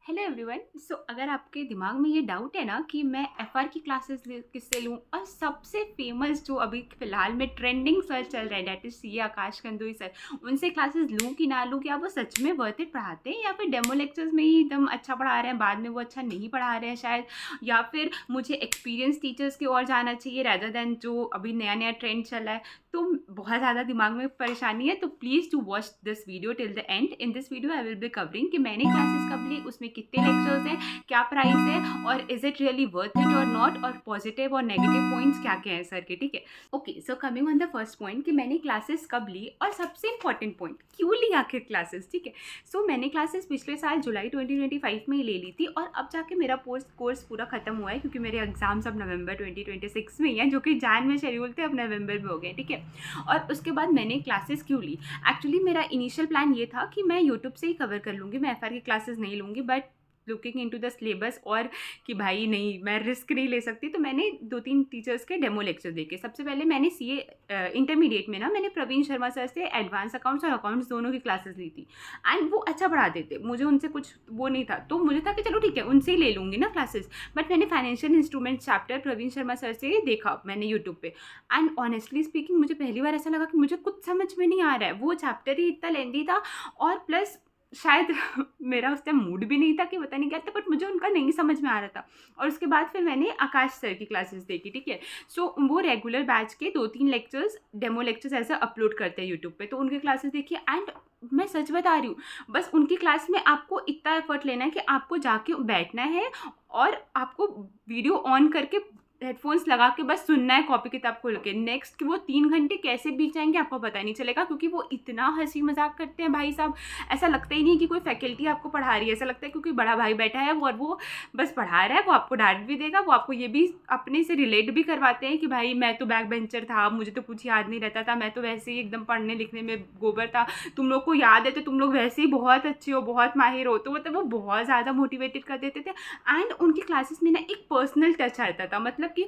Hello everyone. सो अगर आपके दिमाग में ये डाउट है ना कि मैं एफआर की क्लासेस किससे लूँ, और सबसे फेमस जो अभी फ़िलहाल में ट्रेंडिंग सर चल रहा है that is see Aakash Kandui sir, उनसे क्लासेस लूँ कि ना लूँ, क्या वो सच में वर्थ इट पढ़ाते हैं या फिर डेमो लेक्चर्स में ही एकदम अच्छा पढ़ा रहे हैं, बाद में वो अच्छा नहीं पढ़ा रहे हैं शायद, या फिर मुझे एक्सपीरियंस टीचर्स की ओर जाना चाहिए रैदर दैन जो अभी नया नया ट्रेंड चल रहा है। तो बहुत ज़्यादा दिमाग में परेशानी है, तो please to watch this video till the end. In this video I will be covering कि मैंने क्लासेस कब ली, उसमें कितने लेक्चर्स हैं, क्या प्राइस है, और is it really worth it और नॉट, और पॉजिटिव और नेगेटिव पॉइंट्स क्या क्या है सर के। ठीक है, okay. So coming on the first point कि मैंने क्लासेस कब ली, और सबसे इंपॉर्टेंट पॉइंट क्यों ली आखिर क्लासेस। ठीक है, सो मैंने क्लासेस पिछले साल जुलाई 2025 में ही ले ली थी, और अब जाके मेरा कोर्स पूरा खत्म हुआ है क्योंकि मेरे एग्जाम्स अब नवंबर 2026 में ही हैं, जो कि जान में शेड्यूल थे, अब नवंबर में हो गए। ठीक है, और उसके बाद मैंने क्लासेस क्यों ली। एक्चुअली मेरा इनिशियल प्लान ये था कि मैं यूट्यूब से ही कवर कर लूँगी, मैं एफआर की क्लासेस नहीं लूँगी, but looking into the syllabus और कि भाई नहीं, मैं रिस्क नहीं ले सकती, तो मैंने 2-3 टीचर्स के डेमो लेक्चर देखे। सबसे पहले मैंने सीए इंटरमीडिएट में ना मैंने प्रवीण शर्मा सर से एडवांस अकाउंट्स और अकाउंट्स दोनों की क्लासेस ली थी, एंड वो अच्छा पढ़ाते थे, मुझे उनसे कुछ वो नहीं था, तो मुझे था कि चलो ठीक है उनसे ही ले लूँगी ना क्लासेस। बट मैंने financial instrument chapter Praveen Sharma sir से देखा मैंने यूट्यूब पे, एंड ऑनेस्टली स्पीकिंग मुझे पहली बार ऐसा लगा कि मुझे कुछ समझ में नहीं आ रहा है, वो चैप्टर ही इतना लेंदी था, और प्लस शायद मेरा उस टाइम मूड भी नहीं था कि पता नहीं क्या था, बट मुझे उनका नहीं समझ में आ रहा था। और उसके बाद फिर मैंने आकाश सर की क्लासेस देखी। ठीक है, सो वो रेगुलर बैच के 2-3 लेक्चर्स, डेमो लेक्चर्स ऐसे अपलोड करते हैं यूट्यूब पे, तो उनकी क्लासेस देखी, एंड मैं सच बता रही हूँ, बस उनकी क्लास में आपको इतना एफर्ट लेना है कि आपको जाके बैठना है और आपको वीडियो ऑन करके हेडफोन्स लगा के बस सुनना है कॉपी किताब खोल के। नेक्स्ट कि वो 3 घंटे कैसे बीत जाएंगे आपको पता नहीं चलेगा, क्योंकि वो इतना हंसी मजाक करते हैं भाई साहब, ऐसा लगता ही नहीं कि कोई फैकल्टी आपको पढ़ा रही है, ऐसा लगता है क्योंकि बड़ा भाई बैठा है और वो बस पढ़ा रहा है, वो आपको डांट भी देगा, वो आपको ये भी अपने से रिलेट भी करवाते हैं कि भाई मैं तो बैक बेंचर था, मुझे तो कुछ याद नहीं रहता था, मैं तो वैसे ही एकदम पढ़ने लिखने में गोबर था, तुम लोग को याद है तो तुम लोग वैसे ही बहुत अच्छे हो, बहुत माहिर हो, तो मतलब वो बहुत ज़्यादा मोटिवेटेड कर देते थे। एंड उनकी क्लासेस में ना एक पर्सनल टच आता था, मतलब कि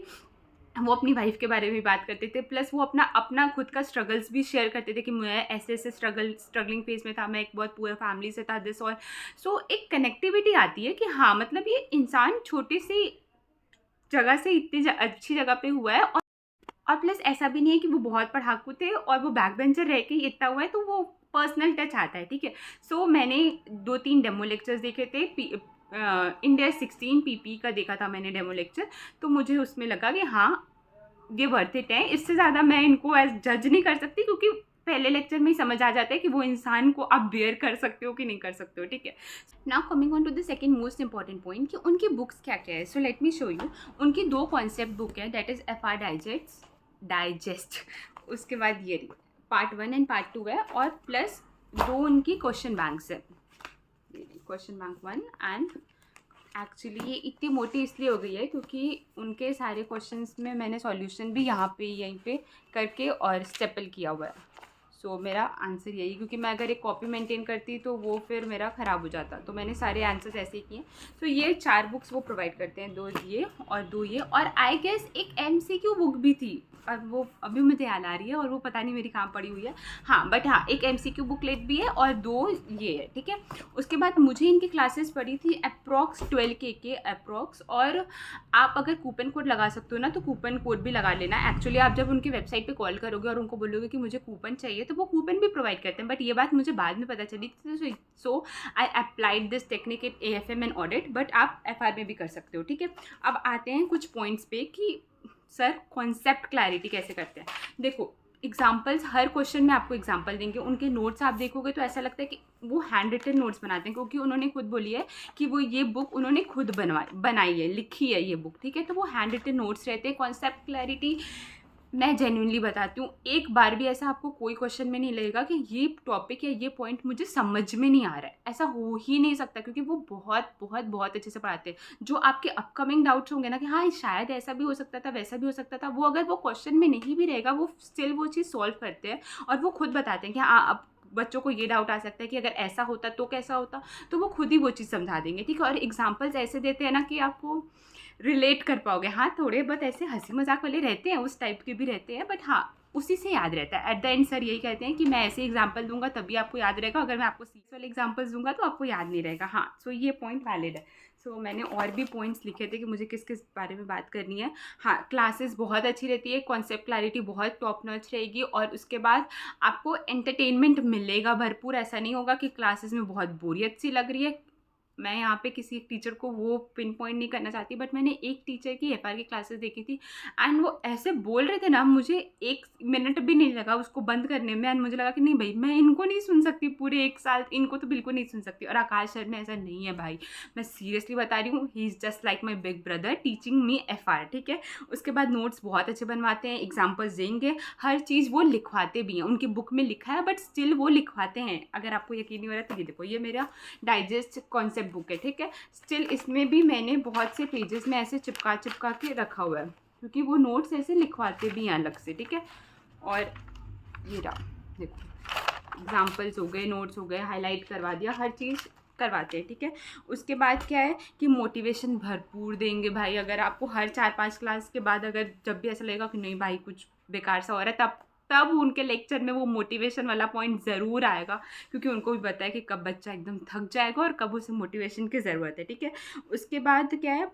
वो अपनी वाइफ के बारे में बात करते थे, प्लस वो अपना खुद का स्ट्रगल्स भी शेयर करते थे कि मैं ऐसे ऐसे स्ट्रगलिंग फेज में था, मैं एक बहुत पुअर फैमिली से था, दिस और सो एक कनेक्टिविटी आती है कि हाँ मतलब ये इंसान छोटी सी जगह से इतनी अच्छी जगह पे हुआ है, और प्लस ऐसा भी नहीं है कि वो बहुत पढ़ाकू थे और वो बैक बेंचर रह के ही इतना हुआ है, तो वो पर्सनल टच आता है। ठीक है, सो मैंने 2-3 डेमो लेक्चर्स देखे थे। इंडिया 16 पीपी का देखा था मैंने डेमो लेक्चर, तो मुझे उसमें लगा कि हाँ ये वर्थ इट है। इससे ज़्यादा मैं इनको एज जज नहीं कर सकती, क्योंकि पहले लेक्चर में ही समझ आ जाता है कि वो इंसान को आप बेयर कर सकते हो कि नहीं कर सकते हो। ठीक है, now coming on to the second most important point कि उनकी बुक्स क्या क्या है। So let me show you. उनकी 2 कॉन्सेप्ट बुक है, दैट इज़ एफआर डाइजेस्ट, उसके बाद ये पार्ट 1 एंड पार्ट 2 है, और प्लस 2 उनकी क्वेश्चन बैंक्स है, क्वेश्चन बैंक 1 एंड एक्चुअली ये इतनी मोटी इसलिए हो गई है क्योंकि उनके सारे क्वेश्चंस में मैंने सॉल्यूशन भी यहाँ पे यहीं पे करके और स्टेपल किया हुआ है। सो मेरा आंसर यही, क्योंकि मैं अगर एक कॉपी मेंटेन करती तो वो फिर मेरा ख़राब हो जाता, तो मैंने सारे आंसर्स ऐसे ही किए। तो ये 4 बुक्स वो प्रोवाइड करते हैं, 2 ये और 2 ये, और आई गेस एक MCQ बुक भी थी, और वो अभी मुझे याद आ रही है, और वो पता नहीं मेरी कहाँ पड़ी हुई है। हाँ बट हाँ, एक MCQ बुकलेट भी है और 2 ये है। ठीक है, उसके बाद मुझे इनकी क्लासेस पड़ी थी अप्रॉक्स 12K के अप्रॉक्स, और आप अगर कूपन कोड लगा सकते हो ना तो कूपन कोड भी लगा लेना। एक्चुअली आप जब उनकी वेबसाइट पे कॉल करोगे और उनको बोलोगे कि मुझे कूपन चाहिए, तो वो कूपन भी प्रोवाइड करते हैं, बट ये बात मुझे बाद में पता चली, so I applied this technique in AFM and audit, but आप FR में भी कर सकते हो। ठीक है, अब आते हैं कुछ पॉइंट्स पे कि सर कॉन्सेप्ट क्लैरिटी कैसे करते हैं। देखो एग्जाम्पल्स, हर क्वेश्चन में आपको एग्जाम्पल देंगे। उनके नोट्स आप देखोगे तो ऐसा लगता है कि वो हैंड रिटन नोट्स बनाते हैं, क्योंकि उन्होंने खुद बोली है कि वो ये बुक उन्होंने खुद बनाई है, लिखी है ये बुक। ठीक है, तो वो हैंड रिटन नोट्स रहते हैं। कॉन्सेप्ट क्लैरिटी मैं जेन्युइनली बताती हूँ, एक बार भी ऐसा आपको कोई क्वेश्चन में नहीं लगेगा कि ये टॉपिक या ये पॉइंट मुझे समझ में नहीं आ रहा है, ऐसा हो ही नहीं सकता, क्योंकि वो बहुत बहुत बहुत अच्छे से पढ़ाते हैं। जो आपके अपकमिंग डाउट्स होंगे ना कि हाँ शायद ऐसा भी हो सकता था, वैसा भी हो सकता था, वो अगर वो क्वेश्चन में नहीं भी रहेगा, वो स्टिल वो चीज़ सॉल्व करते हैं, और वो खुद बताते हैं कि हाँ अब बच्चों को ये डाउट आ सकता है कि अगर ऐसा होता तो कैसा होता, तो वो खुद ही वो चीज़ समझा देंगे। ठीक है, और एग्जाम्पल्स ऐसे देते हैं ना कि आपको रिलेट कर पाओगे। हाँ थोड़े बहुत ऐसे हंसी मजाक वाले रहते हैं, उस टाइप के भी रहते हैं, बट हाँ उसी से याद रहता है। एट द एंड सर यही कहते हैं कि मैं ऐसे एग्जाम्पल दूंगा तभी आपको याद रहेगा, अगर मैं आपको सीक्स वाले एग्जाम्पल्स दूंगा तो आपको याद नहीं रहेगा। हाँ, सो ये पॉइंट वैलिड है। सो मैंने और भी पॉइंट्स लिखे थे कि मुझे किस किस बारे में बात करनी है। हाँ, क्लासेस बहुत अच्छी रहती है, कॉन्सेप्ट क्लैरिटी बहुत टॉप नॉच रहेगी, और उसके बाद आपको एंटरटेनमेंट मिलेगा भरपूर। ऐसा नहीं होगा कि क्लासेस में बहुत बोरियत सी लग रही है। मैं यहाँ पे किसी एक टीचर को वो पिन पॉइंट नहीं करना चाहती, बट मैंने एक टीचर की एफआर की क्लासेस देखी थी, एंड वो ऐसे बोल रहे थे ना, मुझे 1 मिनट भी नहीं लगा उसको बंद करने में, एंड मुझे लगा कि नहीं भाई, मैं इनको नहीं सुन सकती पूरे 1 साल, इनको तो बिल्कुल नहीं सुन सकती। और आकाश सर में ऐसा नहीं है भाई, मैं सीरियसली बता रही हूँ, he is just like my big brother teaching me FR, ठीक है। उसके बाद नोट्स बहुत अच्छे बनवाते हैं, एग्जाम्पल्स देंगे, हर चीज़ वो लिखवाते भी हैं, उनकी बुक में लिखा है बट स्टिल वो लिखवाते हैं। अगर आपको यकीन नहीं हो रहा तो ये देखो, ये मेरा डाइजेस्ट कॉन्सेप्ट बुक है, ठीक है। स्टिल इसमें भी मैंने बहुत से पेजेस में ऐसे चिपका चिपका के रखा हुआ है, क्योंकि वो नोट्स ऐसे लिखवाते भी हैं अलग से, ठीक है। और ये रहा, देखो एग्जाम्पल्स हो गए, नोट्स हो गए, हाईलाइट करवा दिया, हर चीज़ करवाते हैं, ठीक है। उसके बाद क्या है कि मोटिवेशन भरपूर देंगे भाई। अगर आपको हर 4-5 क्लास के बाद अगर जब भी ऐसा लगेगा कि नहीं भाई कुछ बेकार सा हो रहा है, तब उनके लेक्चर में वो मोटिवेशन वाला पॉइंट ज़रूर आएगा, क्योंकि उनको भी पता है कि कब बच्चा एकदम थक जाएगा और कब उसे मोटिवेशन की ज़रूरत है, ठीक है। उसके बाद क्या है,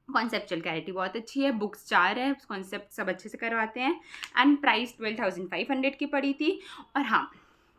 कॉन्सेप्चुअल क्लैरिटी बहुत अच्छी है, बुक्स 4 है, कॉन्सेप्ट सब अच्छे से करवाते हैं, एंड प्राइस 12,500 की पड़ी थी। और हाँ,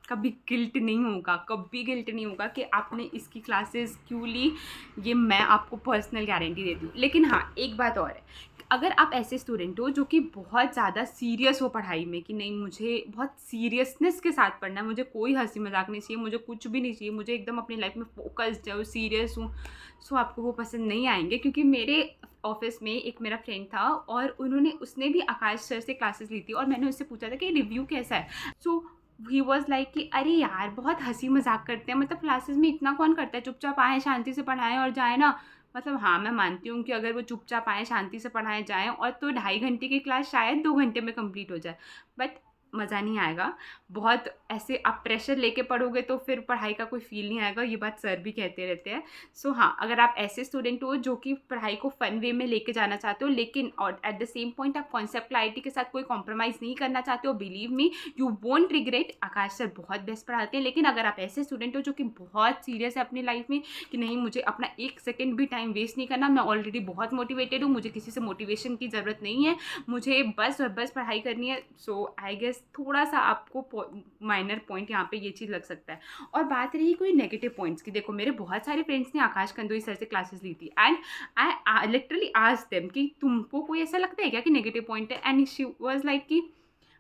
कभी गिल्ट नहीं होगा, कभी गिल्ट नहीं होगा कि आपने इसकी क्लासेस क्यों ली, ये मैं आपको पर्सनल गारंटी देती हूँ। लेकिन हाँ, एक बात और है, अगर आप ऐसे स्टूडेंट हो जो कि बहुत ज़्यादा सीरियस हो पढ़ाई में, कि नहीं मुझे बहुत सीरियसनेस के साथ पढ़ना है, मुझे कोई हंसी मजाक नहीं चाहिए, मुझे कुछ भी नहीं चाहिए, मुझे एकदम अपनी लाइफ में फोकस्ड है, सीरियस हूँ, सो आपको वो पसंद नहीं आएंगे। क्योंकि मेरे ऑफिस में एक मेरा फ्रेंड था, और उसने भी आकाश सर से क्लासेस ली थी, और मैंने उससे पूछा था कि रिव्यू कैसा है। सो ही वॉज लाइक कि अरे यार बहुत हंसी मजाक करते हैं, मतलब क्लासेस में इतना कौन करता है, चुपचाप आए, शांति से पढ़ाएं और जाए ना। मतलब हाँ, मैं मानती हूँ कि अगर वो चुपचाप आए, शांति से पढ़ाएं जाएं, और तो 2.5 घंटे की क्लास शायद 2 घंटे में कंप्लीट हो जाए, बट मज़ा नहीं आएगा। बहुत ऐसे आप प्रेशर लेके पढ़ोगे तो फिर पढ़ाई का कोई फील नहीं आएगा, ये बात सर भी कहते रहते हैं। सो हाँ, अगर आप ऐसे स्टूडेंट हो जो कि पढ़ाई को फन वे में लेके जाना चाहते हो, लेकिन और एट द सेम पॉइंट आप कॉन्सेप्ट क्लैरिटी के साथ कोई कॉम्प्रोमाइज़ नहीं करना चाहते हो, believe me you won't regret. Akash sir बहुत बेस्ट पढ़ाते हैं। लेकिन अगर आप ऐसे स्टूडेंट हो जो कि बहुत सीरियस है अपनी लाइफ में, कि नहीं मुझे अपना 1 सेकेंड भी टाइम वेस्ट नहीं करना, मैं ऑलरेडी बहुत मोटिवेटेड हूँ, मुझे किसी से मोटिवेशन की ज़रूरत नहीं है, मुझे बस और बस पढ़ाई करनी है, सो आई गेस थोड़ा सा आपको माइनर पॉइंट यहाँ पे ये चीज़ लग सकता है। और बात रही कोई नेगेटिव पॉइंट्स की, देखो मेरे बहुत सारे फ्रेंड्स ने आकाश कंदोई सर से क्लासेस ली थी, and I literally asked them कि तुमको कोई ऐसा लगता है क्या कि नेगेटिव पॉइंट है, एंड शी वाज लाइक कि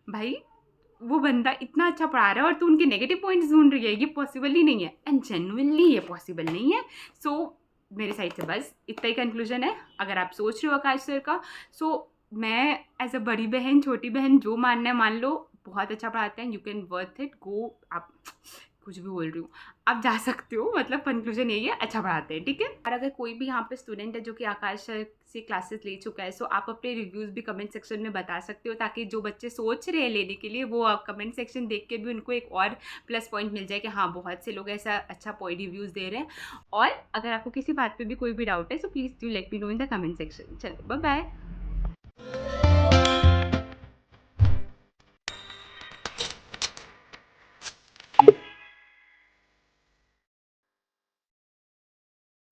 भाई वो बंदा इतना अच्छा पढ़ा रहा है और तू उनके नेगेटिव पॉइंट्स ढूंढ रही है, ये पॉसिबल ही नहीं है, एंड जेन्युइनली ये पॉसिबल नहीं है। सो मेरे साइड से बस इतना ही कंक्लूजन है। अगर आप सोच रहे हो आकाश सर का, सो मैं एज अ बड़ी बहन, छोटी बहन, जो मानना है मान लो, बहुत अच्छा पढ़ाते हैं, you can worth it go. आप कुछ भी बोल रही हूँ, आप जा सकते हो, मतलब कंक्लूजन यही है, अच्छा पढ़ाते हैं, ठीक है। और अगर कोई भी यहाँ पे स्टूडेंट है जो कि आकाश सर से क्लासेस ले चुका है, सो आप अपने रिव्यूज़ भी कमेंट सेक्शन में बता सकते हो, ताकि जो बच्चे सोच रहे हैं लेने के लिए, वो कमेंट सेक्शन देख के भी उनको एक और प्लस पॉइंट मिल जाए कि हाँ बहुत से लोग ऐसा अच्छा पॉइंट रिव्यूज़ दे रहे हैं। और अगर आपको किसी बात पर भी कोई भी डाउट है, so please do let me know in the comment section. चलो बाय बाय।